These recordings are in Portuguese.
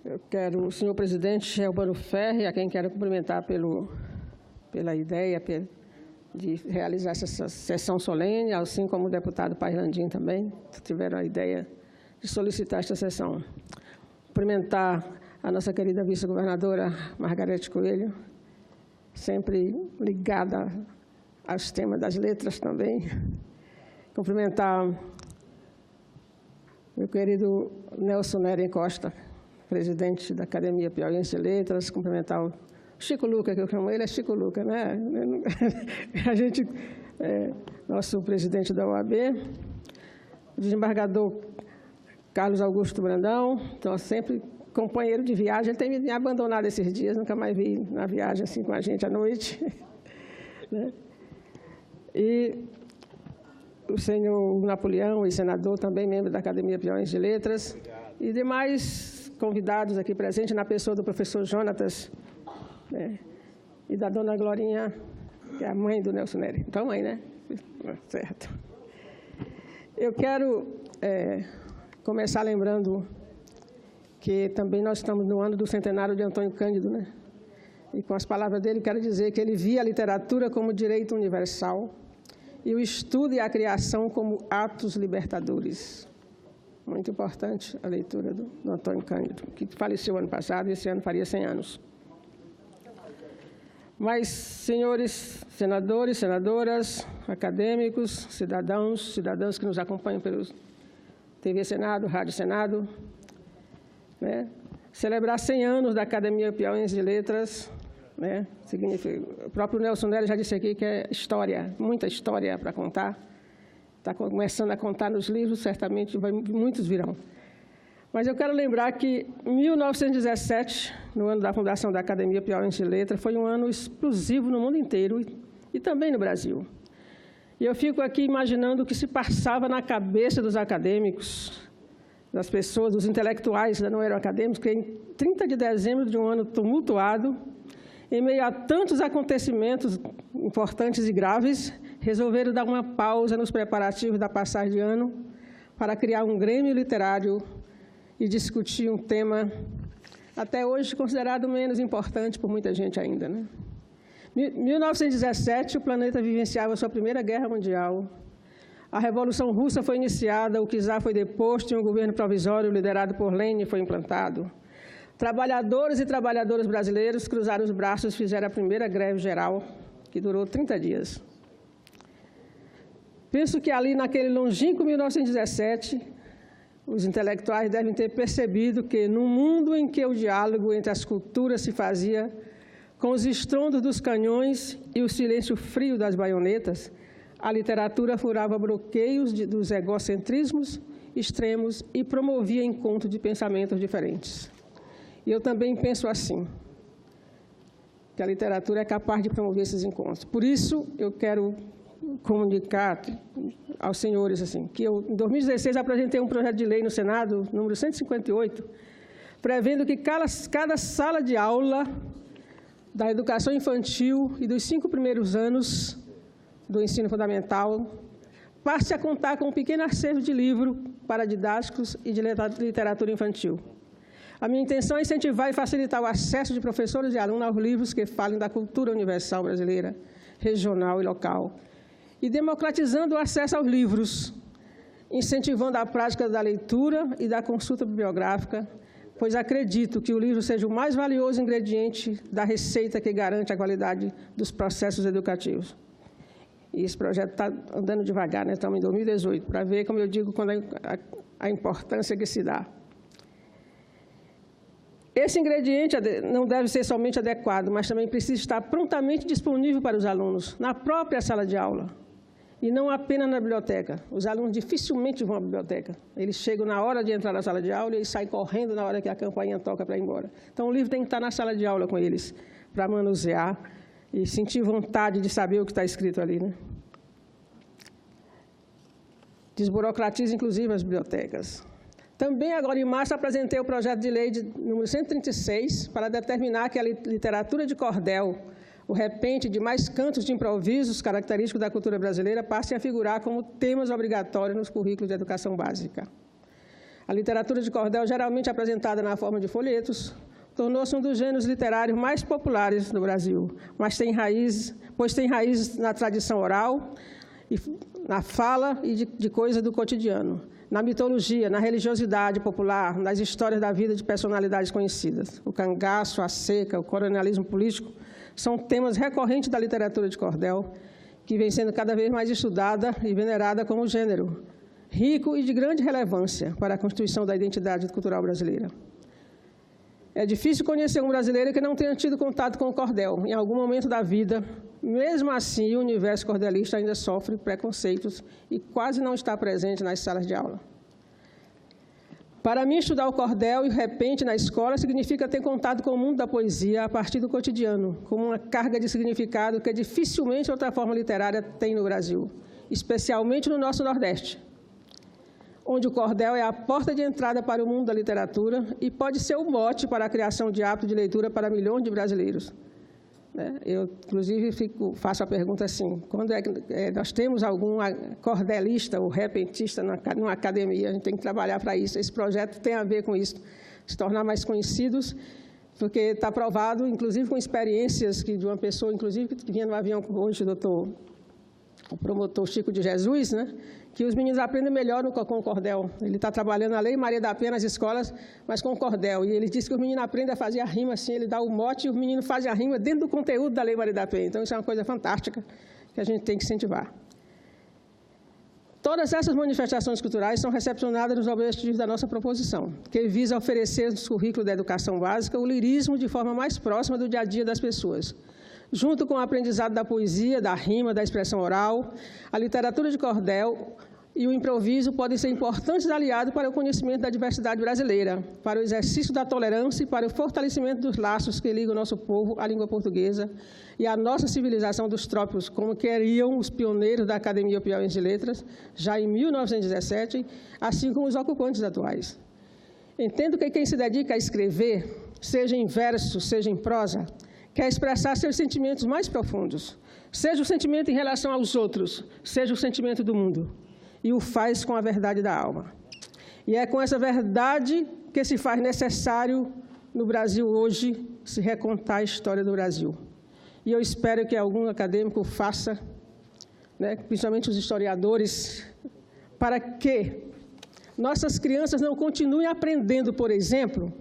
Eu quero, o senhor presidente Albano Ferri, a quem quero cumprimentar pela ideia de realizar essa sessão solene, assim como o deputado Pairlandim também, que tiveram a ideia de solicitar esta sessão. Cumprimentar a nossa querida vice-governadora Margarete Coelho, sempre ligada aos temas das letras também. Cumprimentar meu querido Nelson Neren Costa, presidente da Academia Piauiense de Letras, cumprimentar o Chico Luca, que eu chamo ele, é Chico Luca, né? A gente, nosso presidente da OAB, o desembargador Carlos Augusto Brandão, então sempre companheiro de viagem, ele tem me abandonado esses dias, nunca mais vi na viagem assim com a gente à noite. Né? E o senhor Napoleão, e senador, também membro da Academia Piauiense de Letras, e demais convidados aqui presentes, na pessoa do professor Jonatas, né? E da dona Glorinha, que é a mãe do Nelson Neren. Então, mãe, né? Certo. Eu quero começar lembrando que também nós estamos no ano do centenário de Antônio Cândido, né? E com as palavras dele, quero dizer que ele via a literatura como direito universal e o estudo e a criação como atos libertadores. Muito importante a leitura do Antônio Cândido, que faleceu ano passado e esse ano faria 100 anos. Mas, senhores senadores, senadoras, acadêmicos, cidadãs que nos acompanham pelo TV Senado, Rádio Senado, né? Celebrar 100 anos da Academia Piauiense de Letras, né? Significa, o próprio Nelson Neren já disse aqui que é história, muita história para contar. Está começando a contar nos livros, certamente muitos virão. Mas eu quero lembrar que 1917, no ano da fundação da Academia Piauiense de Letras, foi um ano explosivo no mundo inteiro e também no Brasil. E eu fico aqui imaginando o que se passava na cabeça dos acadêmicos, das pessoas, dos intelectuais que não eram acadêmicos, que em 30 de dezembro de um ano tumultuado, em meio a tantos acontecimentos importantes e graves, resolveram dar uma pausa nos preparativos da passagem de ano para criar um grêmio literário e discutir um tema até hoje considerado menos importante por muita gente ainda, né? Em 1917, o planeta vivenciava a sua primeira guerra mundial. A Revolução Russa foi iniciada, o czar foi deposto e um governo provisório liderado por Lenin foi implantado. Trabalhadores e trabalhadoras brasileiros cruzaram os braços e fizeram a primeira greve geral, que durou 30 dias. Penso que ali, naquele longínquo 1917, os intelectuais devem ter percebido que, num mundo em que o diálogo entre as culturas se fazia com os estrondos dos canhões e o silêncio frio das baionetas, a literatura furava bloqueios dos egocentrismos extremos e promovia encontros de pensamentos diferentes. E eu também penso assim, que a literatura é capaz de promover esses encontros. Por isso, eu quero comunicar aos senhores assim, que eu, em 2016, apresentei um projeto de lei no Senado, número 158, prevendo que cada sala de aula da educação infantil e dos 5 primeiros anos do ensino fundamental passe a contar com um pequeno acervo de livro paradidáticos e de literatura infantil. A minha intenção é incentivar e facilitar o acesso de professores e alunos aos livros que falem da cultura universal brasileira, regional e local, e democratizando o acesso aos livros, incentivando a prática da leitura e da consulta bibliográfica, pois acredito que o livro seja o mais valioso ingrediente da receita que garante a qualidade dos processos educativos. E esse projeto está andando devagar, né? Estamos em 2018, para ver, como eu digo, quando a importância que se dá. Esse ingrediente não deve ser somente adequado, mas também precisa estar prontamente disponível para os alunos, na própria sala de aula, e não apenas na biblioteca. Os alunos dificilmente vão à biblioteca. Eles chegam na hora de entrar na sala de aula e saem correndo na hora que a campainha toca para ir embora. Então, o livro tem que estar na sala de aula com eles, para manusear e sentir vontade de saber o que está escrito ali, né? Desburocratiza, inclusive, as bibliotecas. Também, agora em março, apresentei o projeto de lei número 136 para determinar que a literatura de cordel, o repente de mais cantos de improvisos característicos da cultura brasileira, passem a figurar como temas obrigatórios nos currículos de educação básica. A literatura de cordel, geralmente apresentada na forma de folhetos, tornou-se um dos gêneros literários mais populares do Brasil, pois tem raízes na tradição oral, na fala e de coisas do cotidiano, na mitologia, na religiosidade popular, nas histórias da vida de personalidades conhecidas. O cangaço, a seca, o coronelismo político são temas recorrentes da literatura de cordel, que vem sendo cada vez mais estudada e venerada como gênero, rico e de grande relevância para a constituição da identidade cultural brasileira. É difícil conhecer um brasileiro que não tenha tido contato com o cordel em algum momento da vida. Mesmo assim, o universo cordelista ainda sofre preconceitos e quase não está presente nas salas de aula. Para mim, estudar o cordel e o repente na escola significa ter contato com o mundo da poesia a partir do cotidiano, como uma carga de significado que dificilmente outra forma literária tem no Brasil, especialmente no nosso Nordeste, onde o cordel é a porta de entrada para o mundo da literatura e pode ser o mote para a criação de hábito de leitura para milhões de brasileiros. Eu, inclusive, faço a pergunta assim, quando nós temos algum cordelista ou repentista numa academia, a gente tem que trabalhar para isso. Esse projeto tem a ver com isso, se tornar mais conhecidos, porque está provado, inclusive com experiências de uma pessoa, inclusive, que vinha no avião hoje, o promotor Chico de Jesus, né, que os meninos aprendem melhor com o cordel. Ele está trabalhando a Lei Maria da Penha nas escolas, mas com o cordel. E ele disse que os meninos aprendem a fazer a rima assim, ele dá o mote e os meninos fazem a rima dentro do conteúdo da Lei Maria da Penha. Então, isso é uma coisa fantástica que a gente tem que incentivar. Todas essas manifestações culturais são recepcionadas nos objetivos da nossa proposição, que visa oferecer no currículo da educação básica o lirismo de forma mais próxima do dia a dia das pessoas. Junto com o aprendizado da poesia, da rima, da expressão oral, a literatura de cordel e o improviso podem ser importantes aliados para o conhecimento da diversidade brasileira, para o exercício da tolerância e para o fortalecimento dos laços que ligam o nosso povo à língua portuguesa e à nossa civilização dos trópicos, como queriam os pioneiros da Academia Piauiense de Letras, já em 1917, assim como os ocupantes atuais. Entendo que quem se dedica a escrever, seja em verso, seja em prosa, quer expressar seus sentimentos mais profundos, seja o sentimento em relação aos outros, seja o sentimento do mundo, e o faz com a verdade da alma. E é com essa verdade que se faz necessário, no Brasil hoje, se recontar a história do Brasil. E eu espero que algum acadêmico faça, né, principalmente os historiadores, para que nossas crianças não continuem aprendendo, por exemplo,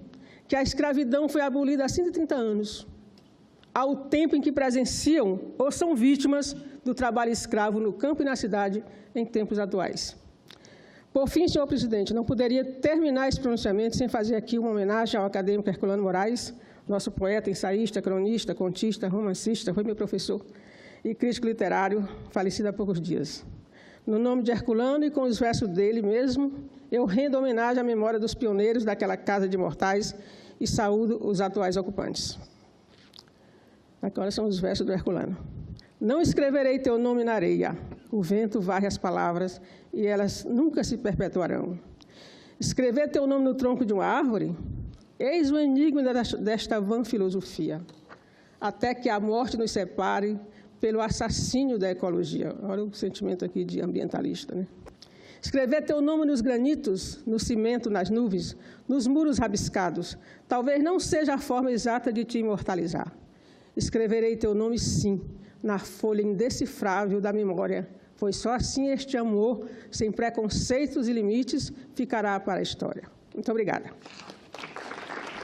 que a escravidão foi abolida há 130 anos, ao tempo em que presenciam ou são vítimas do trabalho escravo no campo e na cidade em tempos atuais. Por fim, senhor presidente, não poderia terminar esse pronunciamento sem fazer aqui uma homenagem ao acadêmico Herculano Moraes, nosso poeta, ensaísta, cronista, contista, romancista, foi meu professor e crítico literário, falecido há poucos dias. No nome de Herculano e com os versos dele mesmo, eu rendo homenagem à memória dos pioneiros daquela casa de imortais e saúdo os atuais ocupantes. Agora são os versos do Herculano. Não escreverei teu nome na areia, o vento varre as palavras e elas nunca se perpetuarão. Escrever teu nome no tronco de uma árvore, eis o enigma desta vã filosofia, até que a morte nos separe pelo assassínio da ecologia. Olha o sentimento aqui de ambientalista, né? Escrever teu nome nos granitos, no cimento, nas nuvens, nos muros rabiscados, talvez não seja a forma exata de te imortalizar. Escreverei teu nome, sim, na folha indecifrável da memória, pois só assim este amor, sem preconceitos e limites, ficará para a história. Muito obrigada.